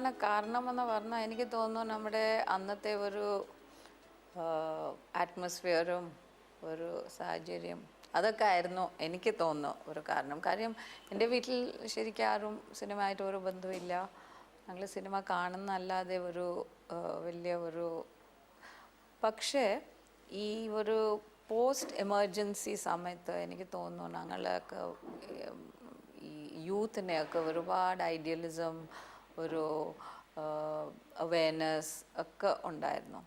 പ്രധാന കാരണമെന്ന് പറഞ്ഞാൽ എനിക്ക് തോന്നുന്നു നമ്മുടെ അന്നത്തെ ഒരു അറ്റ്മോസ്ഫിയറും ഒരു സാഹചര്യം അതൊക്കെ ആയിരുന്നു എനിക്ക് തോന്നുന്നു ഒരു കാര്യം എൻ്റെ വീട്ടിൽ ശരിക്കും ആരും സിനിമയായിട്ട് ഒരു ബന്ധമില്ല. ഞങ്ങൾ സിനിമ കാണുന്നല്ലാതെ ഒരു വലിയ ഒരു പക്ഷേ ഈ ഒരു പോസ്റ്റ് എമർജൻസി സമയത്ത് എനിക്ക് തോന്നുന്നു ഞങ്ങളൊക്കെ ഈ യൂത്തിനെയൊക്കെ ഒരുപാട് ഐഡിയലിസം ഒരു അവെയർനെസ് ഒക്കെ ഉണ്ടായിരുന്നു.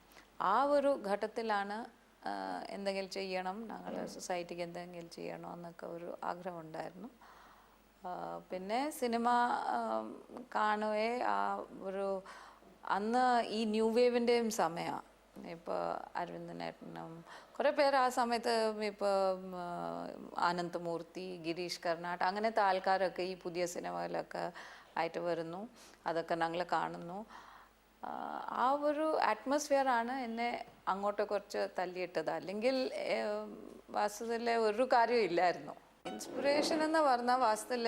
ആ ഒരു ഘട്ടത്തിലാണ് എന്തെങ്കിലും ചെയ്യണം, ഞങ്ങൾ സൊസൈറ്റിക്ക് എന്തെങ്കിലും ചെയ്യണമെന്നൊക്കെ ഒരു ആഗ്രഹമുണ്ടായിരുന്നു. പിന്നെ സിനിമ കാണുകയെ ആ ഒരു അന്ന് ഈ ന്യൂ വേവിൻ്റെയും സമയമാണ്. ഇപ്പോൾ അരവിന്ദനേട്ടനും കുറേ പേര് ആ സമയത്ത് ഇപ്പോൾ അനന്തമൂർത്തി, ഗിരീഷ് കർണാട് അങ്ങനത്തെ ആൾക്കാരൊക്കെ ഈ പുതിയ സിനിമയിലൊക്കെ ആയിട്ട് വരുന്നു. അതൊക്കെ ഞങ്ങൾ കാണുന്നു. ആ ഒരു അറ്റ്മോസ്ഫിയറാണ് എന്നെ അങ്ങോട്ട് കുറച്ച് തള്ളിയിട്ടത്. അല്ലെങ്കിൽ വാസ്തവത്തിൽ ഒരു കാര്യമില്ലായിരുന്നു. ഇൻസ്പിറേഷൻ എന്ന് പറഞ്ഞാൽ വാസ്തവത്തിൽ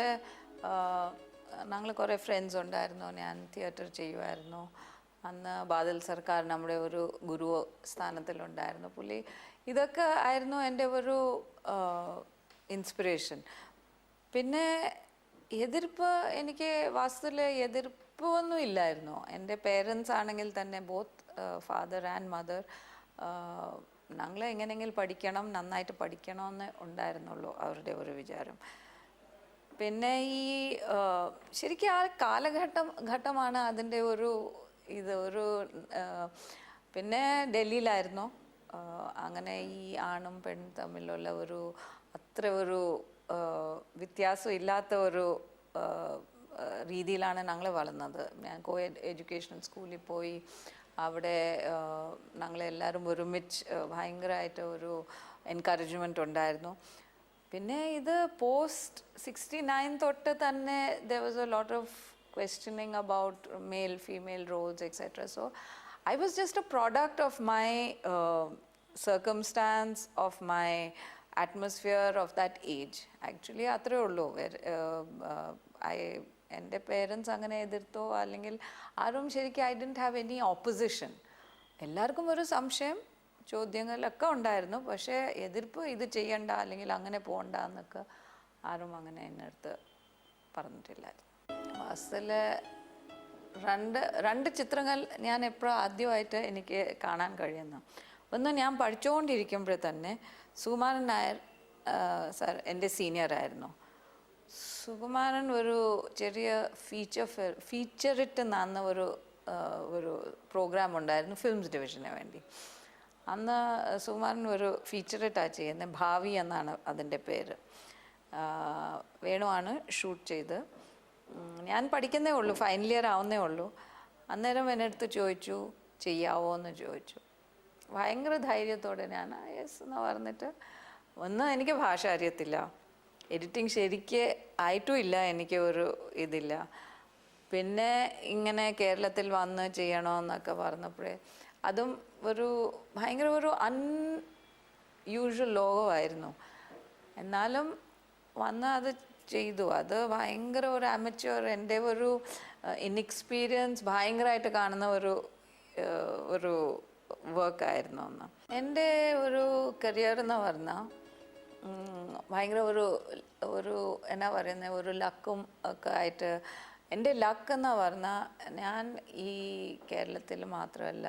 ഞങ്ങൾ കുറേ ഫ്രണ്ട്സ് ഉണ്ടായിരുന്നു. ഞാൻ തിയേറ്റർ ചെയ്യുമായിരുന്നു. അന്ന് ബാദൽ സർക്കാർ നമ്മുടെ ഒരു ഗുരു സ്ഥാനത്തിലുണ്ടായിരുന്നു. പുള്ളി ഇതൊക്കെ ആയിരുന്നു എൻ്റെ ഒരു ഇൻസ്പിറേഷൻ. പിന്നെ എതിർപ്പ് എനിക്ക് വാസ്തവത്തിൽ എതിർപ്പൊന്നും ഇല്ലായിരുന്നു. എൻ്റെ പേരൻസ് ആണെങ്കിൽ തന്നെ ബോത്ത് ഫാദർ ആൻഡ് മദർ ഞങ്ങളെ എങ്ങനെയെങ്കിലും പഠിക്കണം, നന്നായിട്ട് പഠിക്കണമെന്ന് ഉണ്ടായിരുന്നുള്ളൂ അവരുടെ ഒരു വിചാരം. പിന്നെ ഈ ശരിക്കും ആ ഘട്ടമാണ് അതിൻ്റെ ഒരു പിന്നെ ഡൽഹിയിലായിരുന്നു. അങ്ങനെ ഈ ആണും പെണ്ണും തമ്മിലുള്ള ഒരു അത്ര ഒരു വ്യത്യാസം ഇല്ലാത്ത ഒരു രീതിയിലാണ് ഞങ്ങൾ വളർന്നത്. ഞാൻ എഡ്യൂക്കേഷണൽ സ്കൂളിൽ പോയി. അവിടെ ഞങ്ങളെല്ലാവരും ഒരുമിച്ച് ഭയങ്കരമായിട്ട് ഒരു എൻകറേജ്മെൻറ്റ് ഉണ്ടായിരുന്നു. പിന്നെ ഇത് പോസ്റ്റ് 69 തൊട്ട് തന്നെ there was a lot of questioning about male female roles etc. So I was just a product of my circumstance, of my atmosphere of that age. Actually അത്രേ ഉള്ളൂ. എൻ്റെ പേരൻസ് അങ്ങനെ എതിർത്തോ അല്ലെങ്കിൽ ആരും ശരിക്കും I didn't have any opposition. എല്ലാവർക്കും ഒരു സംശയം ചോദ്യങ്ങളൊക്കെ ഉണ്ടായിരുന്നു. പക്ഷേ എതിർപ്പ് ഇത് ചെയ്യണ്ട അല്ലെങ്കിൽ അങ്ങനെ പോകണ്ട എന്നൊക്കെ ആരും അങ്ങനെ എൻ്റെ അടുത്ത് പറഞ്ഞിട്ടില്ലായിരുന്നു. വാസ്തവത്തിൽ രണ്ട് ചിത്രങ്ങൾ ഞാൻ എപ്പോഴും ആദ്യമായിട്ട് എനിക്ക് കാണാൻ കഴിയുന്നു. ഒന്ന് ഞാൻ പഠിച്ചുകൊണ്ടിരിക്കുമ്പോൾ തന്നെ സുകുമാരൻ നായർ സാർ എൻ്റെ സീനിയറായിരുന്നു. സുകുമാരൻ ഒരു ചെറിയ ഫീച്ചറിട്ട് എന്ന ഒരു പ്രോഗ്രാം ഉണ്ടായിരുന്നു ഫിലിംസ് ഡിവിഷന് വേണ്ടി. അന്ന് സുകുമാരൻ ഒരു ഫീച്ചറിട്ടാണ് ചെയ്യുന്നത്. ഭാവി എന്നാണ് അതിൻ്റെ പേര്. വേണുവാണ് ഷൂട്ട് ചെയ്ത്. ഞാൻ പഠിക്കുന്നേ ഉള്ളൂ, ഫൈനൽ ഇയർ ആവുന്നേ ഉള്ളൂ. അന്നേരം എൻ്റെ അടുത്ത് ചോദിച്ചു ചെയ്യാവോ എന്ന് ചോദിച്ചു. ഭയങ്കര ധൈര്യത്തോടെ ഞാൻ യെസ് എന്ന് പറഞ്ഞിട്ട്, ഒന്ന് എനിക്ക് ഭാഷ അറിയത്തില്ല, എഡിറ്റിംഗ് ശരിക്ക് ആയിട്ടും ഇല്ല, എനിക്ക് ഒരു ഇതില്ല. പിന്നെ ഇങ്ങനെ കേരളത്തിൽ വന്ന് ചെയ്യണമെന്നൊക്കെ പറഞ്ഞപ്പോഴേ അതും ഭയങ്കര ഒരു അൺയൂഷ്വൽ ലോകമായിരുന്നു. എന്നാലും വന്ന് അത് ചെയ്തു. അത് ഭയങ്കര ഒരു അമച്വർ, എൻ്റെ ഒരു ഇൻഎക്സ്പീരിയൻസ് ഭയങ്കരമായിട്ട് കാണുന്ന ഒരു വർക്കായിരുന്നു അന്ന്. എൻ്റെ ഒരു കരിയർ എന്ന് പറഞ്ഞാൽ ഭയങ്കര ഒരു എന്നാ പറയുന്നത് ഒരു ലക്കും ഒക്കെ ആയിട്ട്. എൻ്റെ ലക്ക് എന്ന് പറഞ്ഞാൽ ഞാൻ ഈ കേരളത്തിൽ മാത്രമല്ല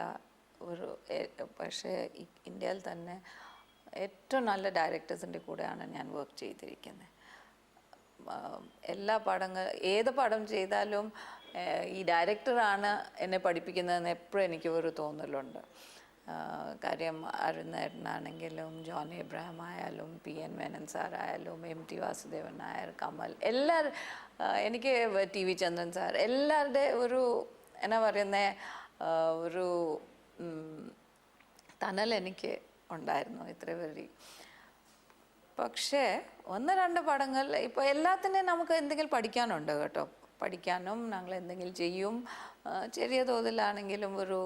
പക്ഷേ ഇന്ത്യയിൽ തന്നെ ഏറ്റവും നല്ല ഡയറക്ടേഴ്സിൻ്റെ കൂടെയാണ് ഞാൻ വർക്ക് ചെയ്തിരിക്കുന്നത്. ഏത് പടം ചെയ്താലും ഈ ഡയറക്ടറാണ് എന്നെ പഠിപ്പിക്കുന്നതെന്ന് എപ്പോഴും എനിക്ക് ഒരു തോന്നലുണ്ട്. കാര്യം അരുണേട്ടനാണെങ്കിലും ജോൺ എബ്രഹാം ആയാലും PN മേനൻ സാറായാലും MT വാസുദേവൻ നായർ, കമൽ, എല്ലാവരും, എനിക്ക് TV ചന്ദ്രൻ സാർ, എല്ലാവരുടെ ഒരു എന്നാ പറയുന്നത് ഒരു തണൽ എനിക്ക് ഉണ്ടായിരുന്നു ഇത്ര വരി. പക്ഷേ 1-2 പടങ്ങൾ ഇപ്പോൾ എല്ലാത്തിനെയും നമുക്ക് എന്തെങ്കിലും പഠിക്കാനുണ്ട് കേട്ടോ. പഠിക്കാനും ഞങ്ങൾ എന്തെങ്കിലും ചെയ്യും. ചെറിയ തോതിലാണെങ്കിലും ഒരു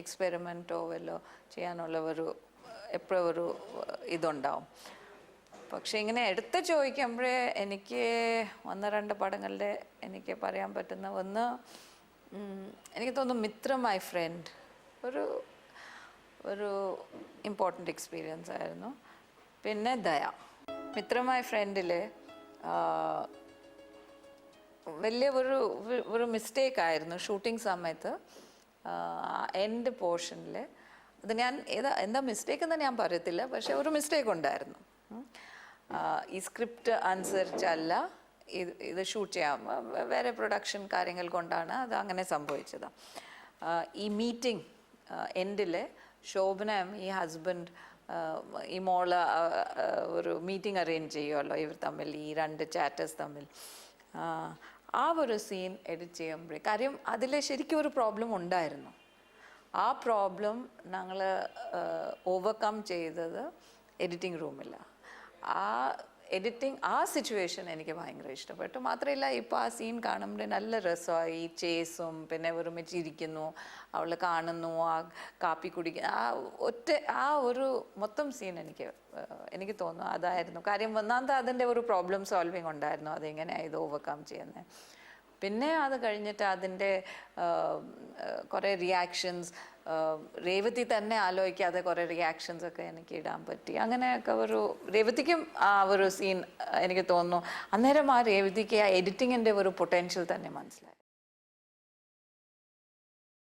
എക്സ്പെരിമെൻറ്റോ വല്ലോ ചെയ്യാനുള്ള എപ്പോഴും ഒരു ഇതുണ്ടാവും. പക്ഷെ ഇങ്ങനെ എടുത്ത് ചോദിക്കുമ്പോഴേ എനിക്ക് 1-2 പടങ്ങളുടെ എനിക്ക് പറയാൻ പറ്റുന്ന ഒന്ന് എനിക്ക് തോന്നുന്നു മിത്ര മൈ ഫ്രണ്ട് ഒരു ഒരു ഇമ്പോർട്ടൻ്റ് എക്സ്പീരിയൻസ് ആയിരുന്നു. പിന്നെ ദയ. മിത്ര മൈ ഫ്രണ്ടിൽ വലിയ ഒരു മിസ്റ്റേക്ക് ആയിരുന്നു ഷൂട്ടിംഗ് സമയത്ത്. എൻ്റെ പോർഷനിൽ അത് ഞാൻ എന്താ മിസ്റ്റേക്ക് എന്ന് ഞാൻ പറയത്തില്ല, പക്ഷെ ഒരു മിസ്റ്റേക്ക് ഉണ്ടായിരുന്നു. ഈ സ്ക്രിപ്റ്റ് അനുസരിച്ചല്ല ഇത് ഷൂട്ട് ചെയ്യാം, വേറെ പ്രൊഡക്ഷൻ കാര്യങ്ങൾ കൊണ്ടാണ് അത് അങ്ങനെ സംഭവിച്ചത്. ഈ മീറ്റിംഗ് എൻഡിൽ ശോഭനയും ഈ ഹസ്ബൻഡ് ഈ മോള് ഒരു മീറ്റിംഗ് അറേഞ്ച് ചെയ്യുമല്ലോ ഇവർ തമ്മിൽ, ഈ രണ്ട് ചാറ്റേഴ്സ് തമ്മിൽ. ആ ഒരു സീൻ എഡിറ്റ് ചെയ്യുമ്പോഴേ കാര്യം അതിൽ ശരിക്കും ഒരു പ്രോബ്ലം ഉണ്ടായിരുന്നു. ആ പ്രോബ്ലം ഞങ്ങൾ ഓവർകം ചെയ്തത് എഡിറ്റിംഗ് റൂമിൽ. ആ സിറ്റുവേഷൻ എനിക്ക് ഭയങ്കര ഇഷ്ടപ്പെട്ടു. മാത്രമല്ല ഇപ്പോൾ ആ സീൻ കാണുമ്പോൾ നല്ല രസമായി. ഈ ചേസും പിന്നെ ഒരുമിച്ചിരിക്കുന്നു, അവൾ കാണുന്നു, ആ കാപ്പി കുടിക്കുന്നു, ആ ഒരു മൊത്തം സീൻ എനിക്ക് തോന്നുന്നു അതായിരുന്നു കാര്യം. ഒന്നാമത്തെ അതിൻ്റെ ഒരു പ്രോബ്ലം സോൾവിങ് ഉണ്ടായിരുന്നു, അതെങ്ങനെയാണ് ഇത് ഓവർകം ചെയ്യുന്നത്. പിന്നെ അത് കഴിഞ്ഞിട്ട് അതിൻ്റെ കുറേ റിയാക്ഷൻസ് രേവതി തന്നെ ആലോചിക്കാതെ കുറേ റിയാക്ഷൻസ് ഒക്കെ എനിക്ക് ഇടാൻ പറ്റി. അങ്ങനെയൊക്കെ രേവതിക്കും ആ ഒരു സീൻ എനിക്ക് തോന്നുന്നു അന്നേരം ആ രേവതിക്ക് ആ എഡിറ്റിങ്ങിൻ്റെ ഒരു പൊട്ടൻഷ്യൽ തന്നെ മനസ്സിലായി.